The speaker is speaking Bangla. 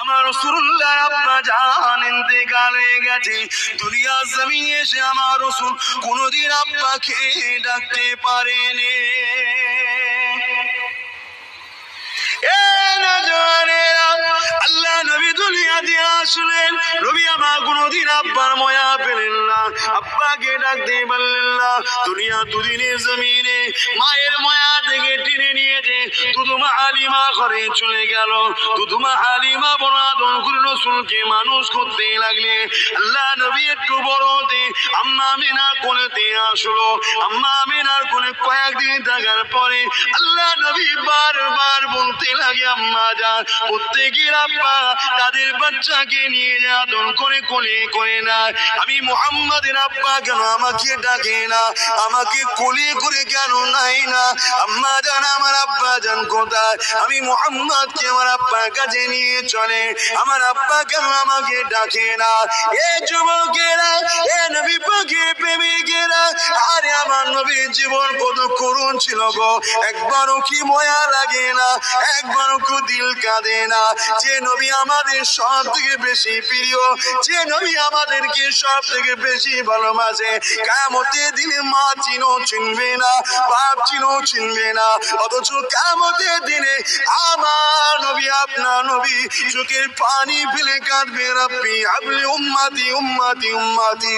আমার রাসূলুল্লাহ আব্বা জান ইন্তেকাল হয়ে গেছে। দুনিয়ার জমিনে এসে আমার রাসূল কোনদিন আব্বাকে ডাকতে পারেনি। আল্লাহ নবী দুনিয়াতে আসলেন, নবী আমার কোনদিন আব্বার মায়া পেলেন না, আব্বাকে ডাকতে পারলেন না। দুনিয়া দুদিনের জমিনে মায়ের মায়া থেকে টেনে নিয়েছে দুধুমা হালিমা ঘরে চলে গেল। দুধুমা হালিমা বড় আদর করে রাসূলকে মানুষ করতে লাগলে। আল্লাহ নবী একটু বড়তে আম্মা আমিনার কোলেতে আসলো। আম্মা আমিনার কোলে কয়েকদিন থাকার পরে আল্লাহ নবী বারবার বলতে লাগে, আম্মা জান প্রত্যেকের আব্বা তাদের বাচ্চাকে নিয়ে আদর করে কোলে করে না, আমি মুহাম্মাদের আব্বা কেন আমাকে ডাকে না, আমাকে কোলে করে কেন নাই না? আম্মা জান আমার আব্বা জান কোথায়? আমি মুহাম্মাদকে আমার আব্বার কাছে নিয়ে চলে, আমার আব্বা কেন আমাকে ডাকে না? এ যুবকেরা, এ নবী পাকের প্রেমিকেরা, আরে আমার নবীর জীবন কত করুণ ছিল গো, একবারও কি মায়া লাগে না? একবারও কি দিল কাঁদে না? যে নবী আমাদের সব থেকে বেশি প্রিয়, যে নবী আমাদেরকে সব থেকে বেশি ভালোবাসে, কিয়ামতের দিনে মা চিনো চিনবে না, বাপ চিনো চিনবে না, অথচ কিয়ামতের দিনে আমার নবী আপনার নবী চোখের পানি ফেলে কাঁদবে, রাব্বি হাবলি উম্মতি উম্মতি উম্মতি।